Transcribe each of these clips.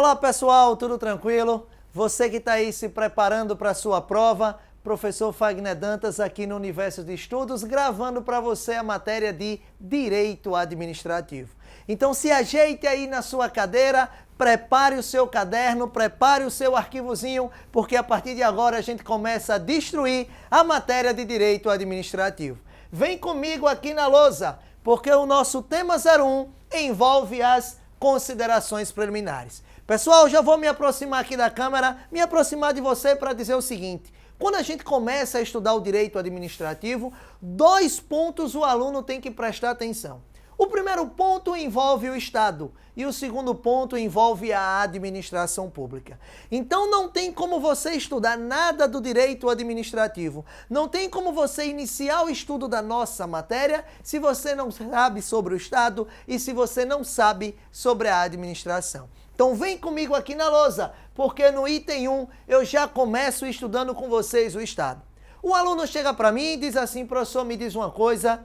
Olá pessoal, tudo tranquilo? Você que está aí se preparando para a sua prova, professor Fagner Dantas aqui no Universo de Estudos, gravando para você a matéria de Direito Administrativo. Então se ajeite aí na sua cadeira, prepare o seu caderno, prepare o seu arquivozinho, porque a partir de agora a gente começa a destruir a matéria de Direito Administrativo. Vem comigo aqui na lousa, porque o nosso tema 01 envolve as considerações preliminares. Pessoal, já vou me aproximar aqui da câmera, me aproximar de você para dizer o seguinte: quando a gente começa a estudar o direito administrativo, 2 pontos o aluno tem que prestar atenção. O primeiro ponto envolve o Estado e o segundo ponto envolve a administração pública. Então não tem como você estudar nada do direito administrativo, não tem como você iniciar o estudo da nossa matéria se você não sabe sobre o Estado e se você não sabe sobre a administração. Então vem comigo aqui na lousa, porque no item 1 eu já começo estudando com vocês o Estado. O aluno chega para mim e diz assim: professor, me diz uma coisa,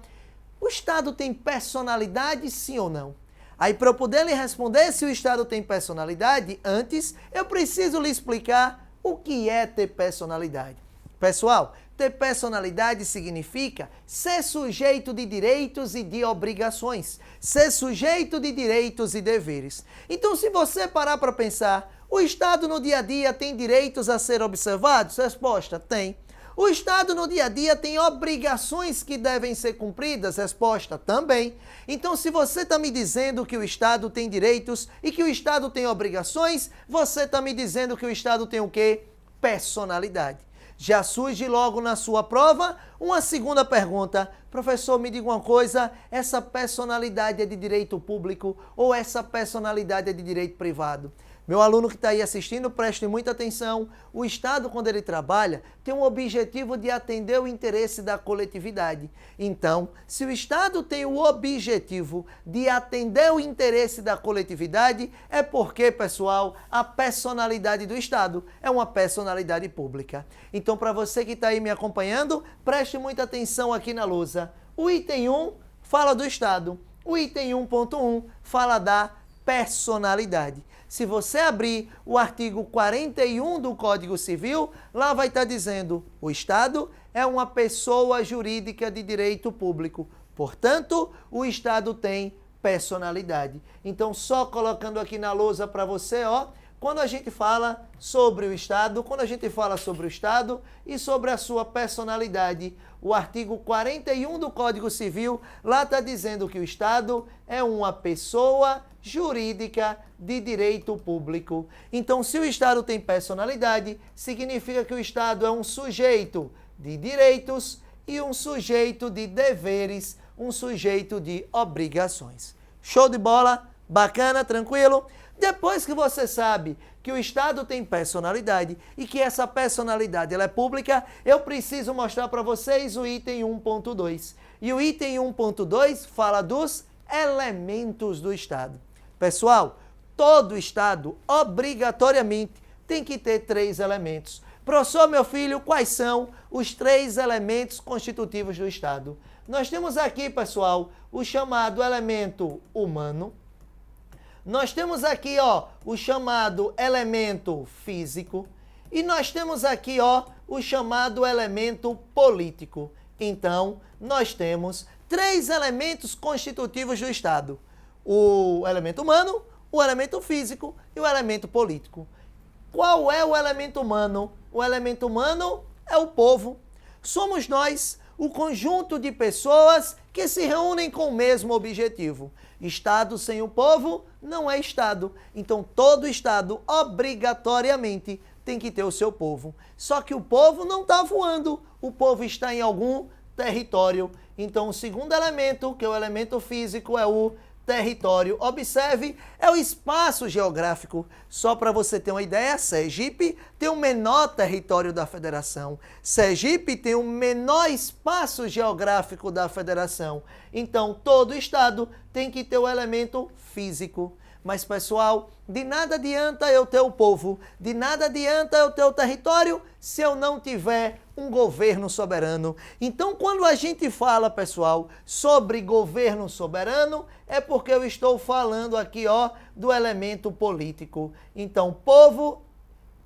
o Estado tem personalidade, sim ou não? Aí, para eu poder lhe responder se o Estado tem personalidade, antes eu preciso lhe explicar o que é ter personalidade. Pessoal, ter personalidade significa ser sujeito de direitos e de obrigações, ser sujeito de direitos e deveres. Então, se você parar para pensar, o Estado no dia a dia tem direitos a ser observados? Resposta: tem. O Estado no dia a dia tem obrigações que devem ser cumpridas? Resposta: também. Então, se você está me dizendo que o Estado tem direitos e que o Estado tem obrigações, você está me dizendo que o Estado tem o quê? Personalidade. Já surge logo na sua prova uma segunda pergunta: professor, me diga uma coisa, essa personalidade é de direito público ou essa personalidade é de direito privado? Meu aluno que está aí assistindo, preste muita atenção. O Estado, quando ele trabalha, tem um objetivo de atender o interesse da coletividade. Então, se o Estado tem o objetivo de atender o interesse da coletividade, é porque, pessoal, a personalidade do Estado é uma personalidade pública. Então, para você que está aí me acompanhando, preste muita atenção aqui na lousa. O item 1 fala do Estado. O item 1.1 fala da personalidade. Se você abrir o artigo 41 do Código Civil, lá vai estar dizendo: o Estado é uma pessoa jurídica de direito público. Portanto, o Estado tem personalidade. Então, só colocando aqui na lousa para você, ó, quando a gente fala sobre o Estado, e sobre a sua personalidade, o artigo 41 do Código Civil, lá está dizendo que o Estado é uma pessoa jurídica de direito público. Então, se o Estado tem personalidade, significa que o Estado é um sujeito de direitos e um sujeito de deveres, um sujeito de obrigações. Show de bola? Bacana? Tranquilo? Depois que você sabe que o Estado tem personalidade e que essa personalidade ela é pública, eu preciso mostrar para vocês o item 1.2. E o item 1.2 fala dos elementos do Estado. Pessoal, todo Estado, obrigatoriamente, tem que ter 3 elementos. Professor, meu filho, quais são os 3 elementos constitutivos do Estado? Nós temos aqui, pessoal, o chamado elemento humano. Nós temos aqui, ó, o chamado elemento físico. E nós temos aqui, ó, o chamado elemento político. Então, nós temos 3 elementos constitutivos do Estado: o elemento humano, o elemento físico e o elemento político. Qual é o elemento humano? O elemento humano é o povo. Somos nós, o conjunto de pessoas que se reúnem com o mesmo objetivo. Estado sem o povo não é Estado. Então, todo Estado, obrigatoriamente, tem que ter o seu povo. Só que o povo não está voando, o povo está em algum território. Então, o segundo elemento, que é o elemento físico, é o território. Observe, é o espaço geográfico. Só para você ter uma ideia, Sergipe tem o menor território da federação. Sergipe tem o menor espaço geográfico da federação. Então, todo estado tem que ter o elemento físico. Mas, pessoal, de nada adianta eu ter o povo, de nada adianta eu ter o território se eu não tiver um governo soberano. Então, quando a gente fala, pessoal, sobre governo soberano, é porque eu estou falando aqui, ó, do elemento político. Então, povo,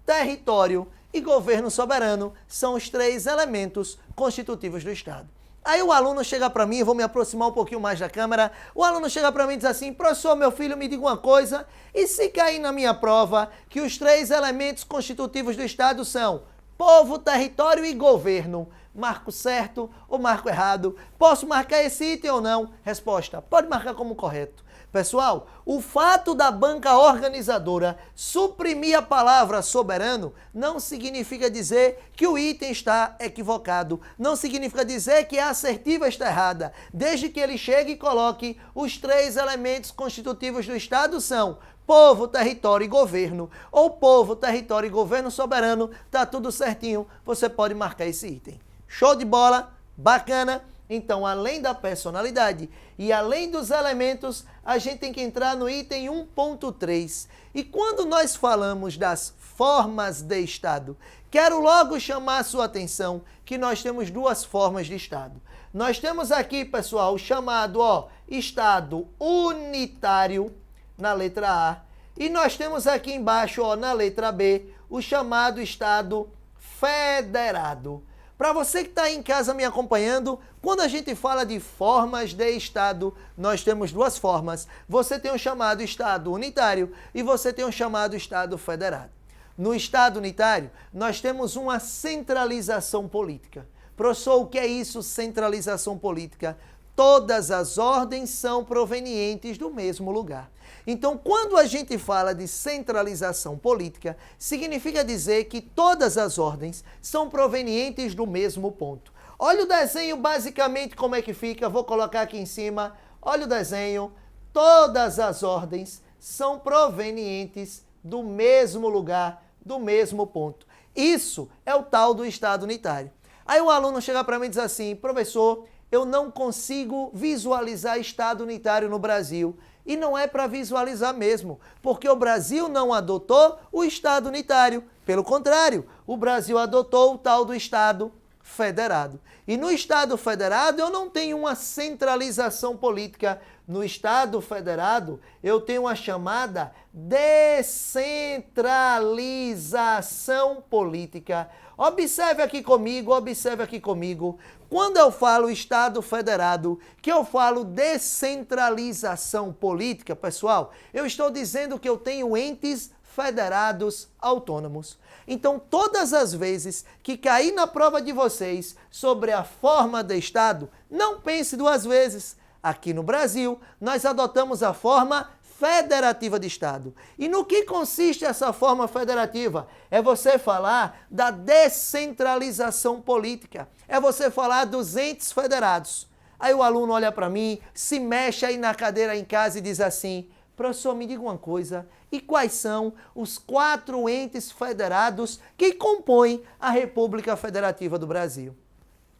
território e governo soberano são os três elementos constitutivos do Estado. Aí o aluno chega para mim, vou me aproximar um pouquinho mais da câmera, o aluno chega para mim e diz assim, professor, meu filho, me diga uma coisa, e se cair na minha prova que os três elementos constitutivos do Estado são povo, território e governo, marco certo ou marco errado? Posso marcar esse item ou não? Resposta, pode marcar como correto. Pessoal, o fato da banca organizadora suprimir a palavra soberano não significa dizer que o item está equivocado, não significa dizer que a assertiva está errada, desde que ele chegue e coloque os três elementos constitutivos do Estado são povo, território e governo, ou povo, território e governo soberano, tá tudo certinho, você pode marcar esse item. Show de bola, bacana? Então, além da personalidade e além dos elementos, a gente tem que entrar no item 1.3. E quando nós falamos das formas de Estado, quero logo chamar a sua atenção que nós temos duas formas de Estado. Nós temos aqui, pessoal, o chamado, ó, Estado unitário, na letra A, e nós temos aqui embaixo, ó, na letra B, o chamado Estado federado. Para você que está aí em casa me acompanhando, quando a gente fala de formas de Estado, nós temos duas formas. Você tem o chamado Estado unitário e você tem o chamado Estado federado. No Estado unitário, nós temos uma centralização política. Professor, o que é isso, centralização política? Todas as ordens são provenientes do mesmo lugar. Então, quando a gente fala de centralização política, significa dizer que todas as ordens são provenientes do mesmo ponto. Olha o desenho basicamente como é que fica, vou colocar aqui em cima. Olha o desenho, todas as ordens são provenientes do mesmo lugar, do mesmo ponto. Isso é o tal do Estado unitário. Aí o aluno chega para mim e diz assim, professor, eu não consigo visualizar Estado unitário no Brasil. E não é para visualizar mesmo, porque o Brasil não adotou o Estado unitário. Pelo contrário, o Brasil adotou o tal do Estado federado. E no Estado federado eu não tenho uma centralização política. No Estado federado eu tenho uma chamada descentralização política. Observe aqui comigo, observe aqui comigo. Quando eu falo Estado federado, que eu falo descentralização política, pessoal, eu estou dizendo que eu tenho entes federados autônomos. Então, todas as vezes que cair na prova de vocês sobre a forma de Estado, não pense duas vezes. Aqui no Brasil, nós adotamos a forma federativa de Estado. E no que consiste essa forma federativa? É você falar da descentralização política. É você falar dos entes federados. Aí o aluno olha para mim, se mexe aí na cadeira em casa e diz assim, professor, me diga uma coisa, e quais são os 4 entes federados que compõem a República Federativa do Brasil?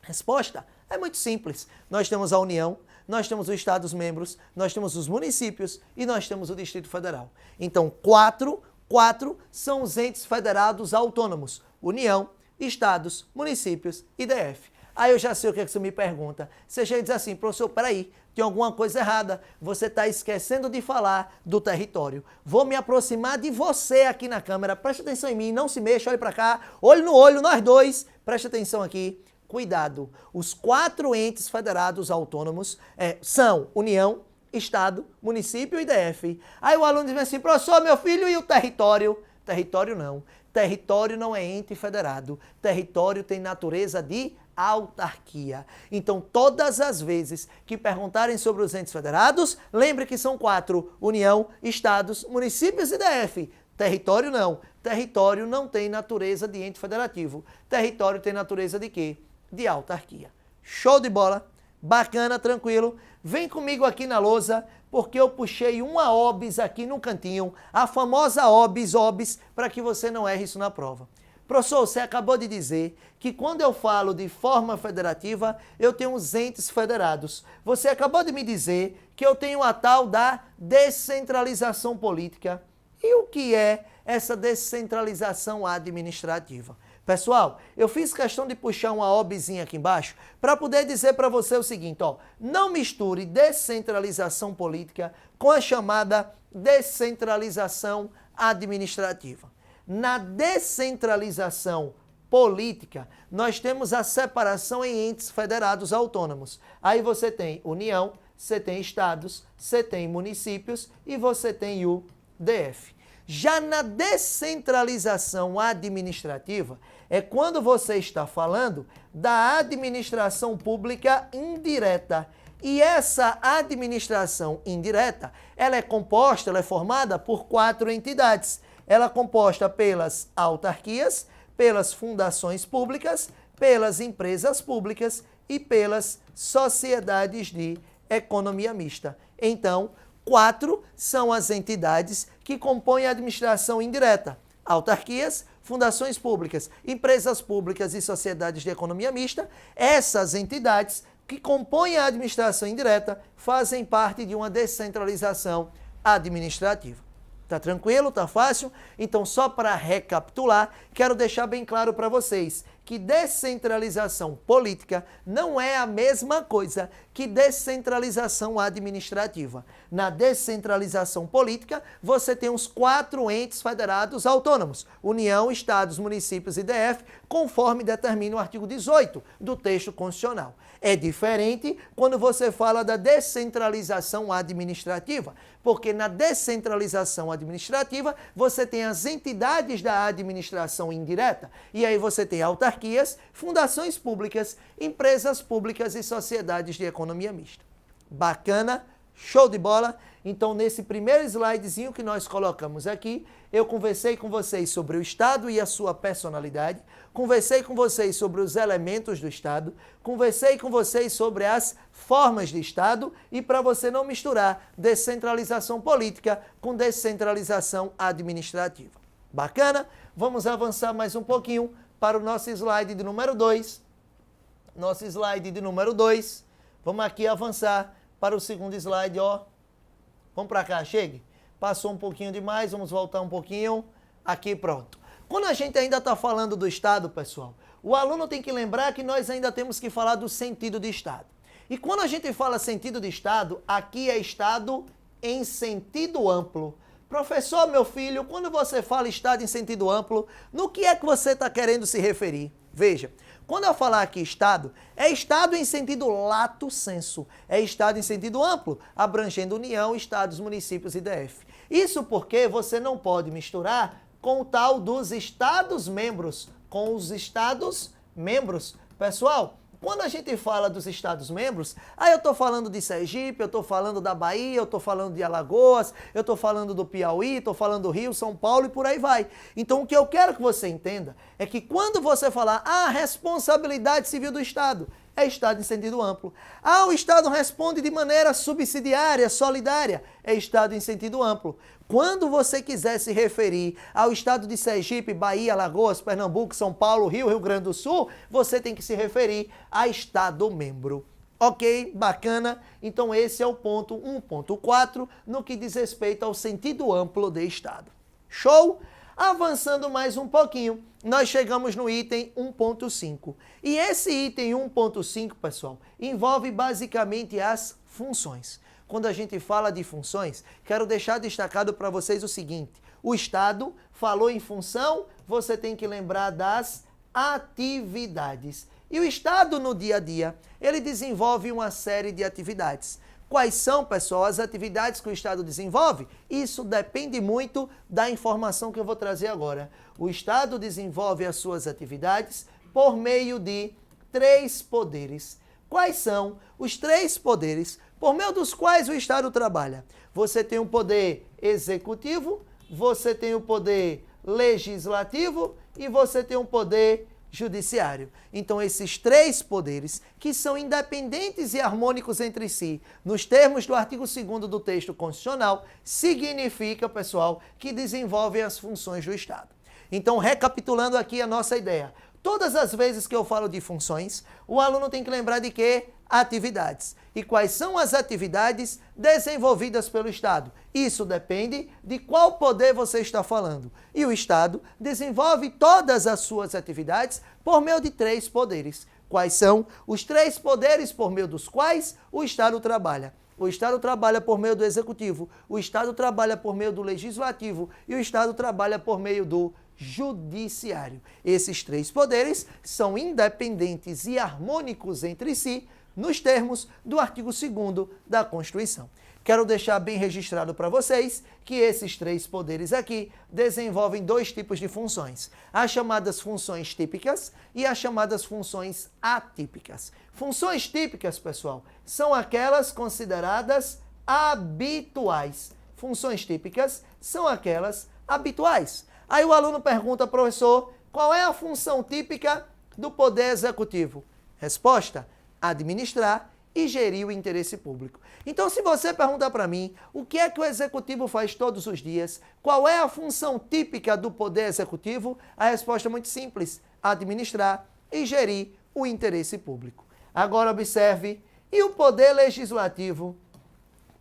Resposta é muito simples. Nós temos a União, nós temos os Estados-membros, nós temos os municípios e nós temos o Distrito Federal. Então, quatro são os entes federados autônomos. União, Estados, municípios e DF. Aí eu já sei o que você me pergunta. Você chega e diz assim, professor, peraí, tem alguma coisa errada. Você está esquecendo de falar do território. Vou me aproximar de você aqui na câmera. Preste atenção em mim, não se mexa, olhe para cá. Olho no olho, nós dois. Preste atenção aqui. Cuidado, os 4 entes federados autônomos são União, Estado, Município e DF. Aí o aluno diz assim, professor, meu filho, e o território? Território não. Território não é ente federado. Território tem natureza de autarquia. Então, todas as vezes que perguntarem sobre os entes federados, lembre que são 4, União, Estados, Municípios e DF. Território não. Território não tem natureza de ente federativo. Território tem natureza de quê? De autarquia. Show de bola, bacana, tranquilo. Vem comigo aqui na lousa, porque eu puxei uma OBS aqui no cantinho, a famosa OBS, para que você não erre isso na prova. Professor, você acabou de dizer que quando eu falo de forma federativa, eu tenho os entes federados. Você acabou de me dizer que eu tenho a tal da descentralização política. E o que é essa descentralização administrativa? Pessoal, eu fiz questão de puxar uma obzinha aqui embaixo para poder dizer para você o seguinte, ó, não misture descentralização política com a chamada descentralização administrativa. Na descentralização política, nós temos a separação em entes federados autônomos. Aí você tem União, você tem estados, você tem municípios e você tem o DF. Já na descentralização administrativa, é quando você está falando da administração pública indireta. E essa administração indireta, ela é formada por 4 entidades. Ela é composta pelas autarquias, pelas fundações públicas, pelas empresas públicas e pelas sociedades de economia mista. Então, 4 são as entidades que compõem a administração indireta: autarquias, fundações públicas, empresas públicas e sociedades de economia mista. Essas entidades que compõem a administração indireta fazem parte de uma descentralização administrativa. Tá tranquilo? Tá fácil? Então, só para recapitular, quero deixar bem claro para vocês que descentralização política não é a mesma coisa que descentralização administrativa. Na descentralização política, você tem os 4 entes federados autônomos: União, estados, municípios e DF, conforme determina o artigo 18 do texto constitucional. É diferente quando você fala da descentralização administrativa, porque na descentralização administrativa você tem as entidades da administração indireta, e aí você tem autarquias, fundações públicas, empresas públicas e sociedades de economia mista. Bacana? Show de bola? Então, nesse primeiro slidezinho que nós colocamos aqui, eu conversei com vocês sobre o Estado e a sua personalidade, conversei com vocês sobre os elementos do Estado, conversei com vocês sobre as formas de Estado e para você não misturar descentralização política com descentralização administrativa. Bacana? Vamos avançar mais um pouquinho para o nosso slide de número 2. Nosso slide de número 2. Vamos aqui avançar para o segundo slide, ó. Vamos para cá, chegue. Passou um pouquinho demais, vamos voltar um pouquinho. Aqui, pronto. Quando a gente ainda está falando do Estado, pessoal, o aluno tem que lembrar que nós ainda temos que falar do sentido de Estado. E quando a gente fala sentido de Estado, aqui é Estado em sentido amplo. Professor, meu filho, quando você fala Estado em sentido amplo, no que é que você está querendo se referir? Veja, quando eu falar aqui Estado, é Estado em sentido lato sensu, é Estado em sentido amplo, abrangendo União, Estados, municípios e DF. Isso porque você não pode misturar com o tal dos Estados-membros, com os Estados-membros. Pessoal, quando a gente fala dos Estados-membros, aí eu estou falando de Sergipe, eu estou falando da Bahia, eu estou falando de Alagoas, eu estou falando do Piauí, estou falando do Rio, São Paulo e por aí vai. Então, o que eu quero que você entenda é que quando você falar a responsabilidade civil do Estado, é Estado em sentido amplo. O Estado responde de maneira subsidiária, solidária, é Estado em sentido amplo. Quando você quiser se referir ao Estado de Sergipe, Bahia, Alagoas, Pernambuco, São Paulo, Rio, Rio Grande do Sul, você tem que se referir a Estado-membro. Ok? Bacana? Então esse é o ponto 1.4 no que diz respeito ao sentido amplo de Estado. Show? Avançando mais um pouquinho, nós chegamos no item 1.5. E esse item 1.5, pessoal, envolve basicamente as funções. Quando a gente fala de funções, quero deixar destacado para vocês o seguinte: o Estado falou em função, você tem que lembrar das atividades. E o Estado, no dia a dia, ele desenvolve uma série de atividades. Quais são, pessoal, as atividades que o Estado desenvolve? Isso depende muito da informação que eu vou trazer agora. O Estado desenvolve as suas atividades por meio de 3 poderes. Quais são os 3 poderes por meio dos quais o Estado trabalha? Você tem o poder executivo, você tem o poder legislativo e você tem o poder judiciário. Então, esses 3 poderes, que são independentes e harmônicos entre si, nos termos do artigo 2º do texto constitucional, significa, pessoal, que desenvolvem as funções do Estado. Então, recapitulando aqui a nossa ideia. Todas as vezes que eu falo de funções, o aluno tem que lembrar de quê? Atividades. E quais são as atividades desenvolvidas pelo Estado? Isso depende de qual poder você está falando. E o Estado desenvolve todas as suas atividades por meio de 3 poderes. Quais são os 3 poderes por meio dos quais o Estado trabalha? O Estado trabalha por meio do Executivo, o Estado trabalha por meio do Legislativo e o Estado trabalha por meio do Judiciário. Esses 3 poderes são independentes e harmônicos entre si, nos termos do artigo 2º da Constituição. Quero deixar bem registrado para vocês que esses 3 poderes aqui desenvolvem 2 tipos de funções. As chamadas funções típicas e as chamadas funções atípicas. Funções típicas, pessoal, são aquelas consideradas habituais. Funções típicas são aquelas habituais. Aí o aluno pergunta, professor, qual é a função típica do Poder Executivo? Resposta: administrar e gerir o interesse público. Então, se você perguntar para mim o que é que o Executivo faz todos os dias, qual é a função típica do Poder Executivo, a resposta é muito simples: administrar e gerir o interesse público. Agora observe, e o Poder Legislativo?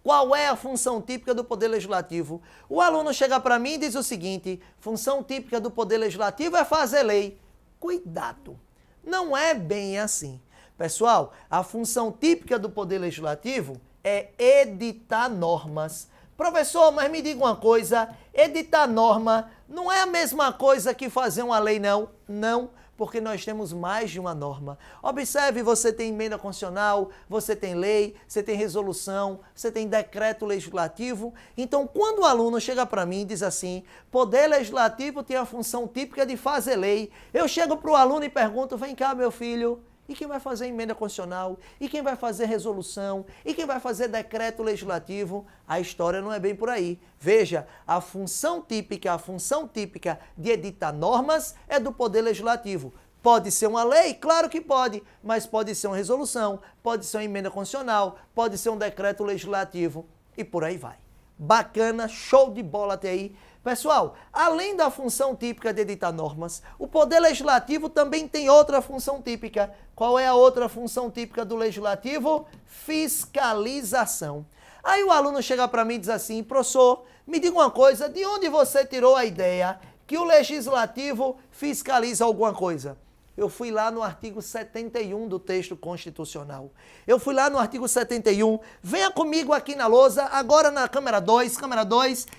Qual é a função típica do Poder Legislativo? O aluno chega para mim e diz o seguinte: função típica do Poder Legislativo é fazer lei. Cuidado, não é bem assim. Pessoal, a função típica do Poder Legislativo é editar normas. Professor, mas me diga uma coisa, editar norma não é a mesma coisa que fazer uma lei, não? Não, porque nós temos mais de uma norma. Observe, você tem emenda constitucional, você tem lei, você tem resolução, você tem decreto legislativo. Então, quando o aluno chega para mim e diz assim, Poder Legislativo tem a função típica de fazer lei, eu chego para o aluno e pergunto, vem cá, meu filho, e quem vai fazer emenda constitucional? E quem vai fazer resolução? E quem vai fazer decreto legislativo? A história não é bem por aí. Veja, a função típica de editar normas é do Poder Legislativo. Pode ser uma lei? Claro que pode, mas pode ser uma resolução, pode ser uma emenda constitucional, pode ser um decreto legislativo e por aí vai. Bacana, show de bola até aí. Pessoal, além da função típica de editar normas, o Poder Legislativo também tem outra função típica. Qual é a outra função típica do Legislativo? Fiscalização. Aí o aluno chega para mim e diz assim, professor, me diga uma coisa, de onde você tirou a ideia que o Legislativo fiscaliza alguma coisa? Eu fui lá no artigo 71 do texto constitucional. Eu fui lá no artigo 71, venha comigo aqui na lousa, agora na câmera 2,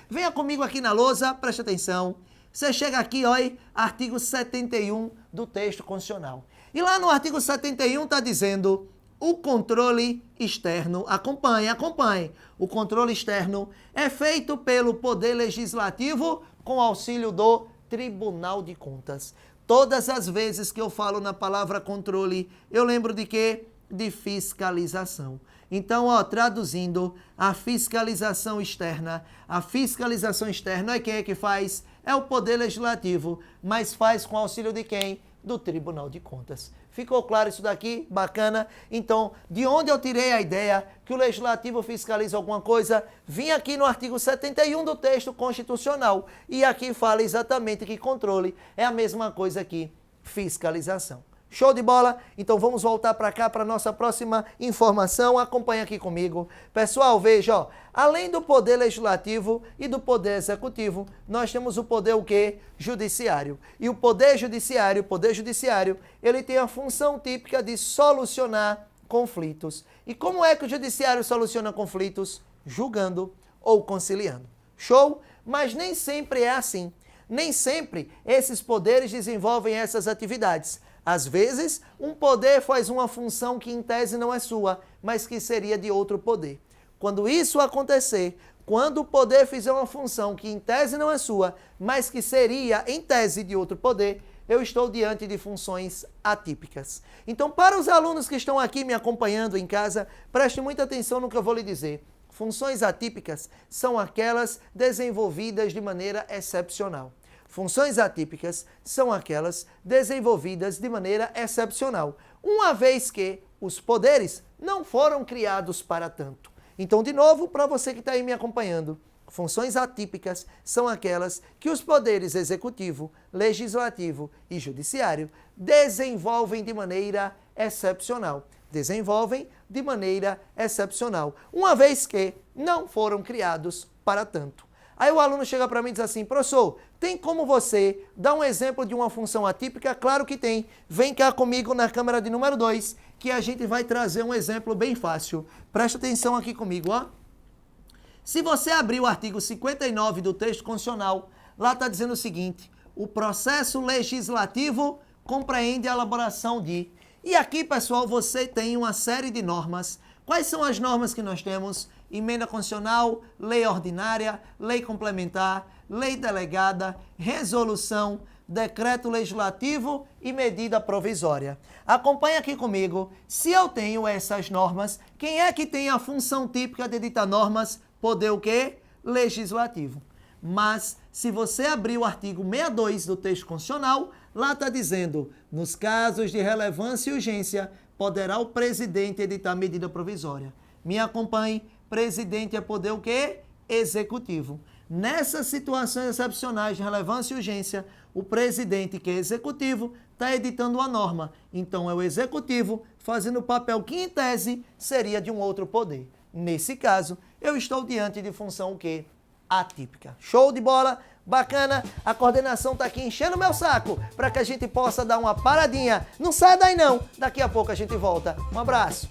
venha comigo aqui na lousa, preste atenção. Você chega aqui, olha, artigo 71 do texto constitucional. E lá no artigo 71 está dizendo, o controle externo, acompanhe. O controle externo é feito pelo Poder Legislativo com auxílio do Tribunal de Contas. Todas as vezes que eu falo na palavra controle, eu lembro de quê? De fiscalização. Então, traduzindo, a fiscalização externa é quem é que faz? É o Poder Legislativo, mas faz com auxílio de quem? Do Tribunal de Contas. Ficou claro isso daqui? Bacana? Então, de onde eu tirei a ideia que o Legislativo fiscaliza alguma coisa? Vim aqui no artigo 71 do texto constitucional e aqui fala exatamente que controle é a mesma coisa que fiscalização. Show de bola? Então vamos voltar para cá para a nossa próxima informação. Acompanha aqui comigo. Pessoal, veja, ó, além do Poder Legislativo e do Poder Executivo, nós temos o poder o quê? Judiciário. E o Poder Judiciário, ele tem a função típica de solucionar conflitos. E como é que o Judiciário soluciona conflitos? Julgando ou conciliando. Show? Mas nem sempre é assim. Nem sempre esses poderes desenvolvem essas atividades. Às vezes, um poder faz uma função que em tese não é sua, mas que seria de outro poder. Quando isso acontecer, quando o poder fizer uma função que em tese não é sua, mas que seria em tese de outro poder, eu estou diante de funções atípicas. Então, para os alunos que estão aqui me acompanhando em casa, preste muita atenção no que eu vou lhe dizer. Funções atípicas são aquelas desenvolvidas de maneira excepcional. Funções atípicas são aquelas desenvolvidas de maneira excepcional, uma vez que os poderes não foram criados para tanto. Então, de novo, para você que está aí me acompanhando, Funções atípicas são aquelas que os poderes executivo, legislativo e judiciário desenvolvem de maneira excepcional. Uma vez que não foram criados para tanto. Aí o aluno chega para mim e diz assim, professor, tem como você dar um exemplo de uma função atípica? Claro que tem. Vem cá comigo na câmera de número 2, que a gente vai trazer um exemplo bem fácil. Presta atenção aqui comigo, ó. Se você abrir o artigo 59 do texto constitucional, lá está dizendo o seguinte, o processo legislativo compreende a elaboração de... E aqui, pessoal, você tem uma série de normas. Quais são as normas que nós temos? Emenda constitucional, lei ordinária, lei complementar, lei delegada, resolução, decreto legislativo e medida provisória. Acompanhe aqui comigo. Se eu tenho essas normas, quem é que tem a função típica de editar normas? Poder o quê? Legislativo. Mas, se você abrir o artigo 62 do texto constitucional, lá está dizendo, nos casos de relevância e urgência, poderá o presidente editar medida provisória. Me acompanhe, presidente é poder o quê? Executivo. Nessas situações excepcionais de relevância e urgência, o presidente, que é executivo, está editando uma norma. Então, é o executivo fazendo o papel que, em tese, seria de um outro poder. Nesse caso, eu estou diante de função o quê? Atípica. Show de bola? Bacana? A coordenação está aqui enchendo o meu saco para que a gente possa dar uma paradinha. Não sai daí não. Daqui a pouco a gente volta. Um abraço.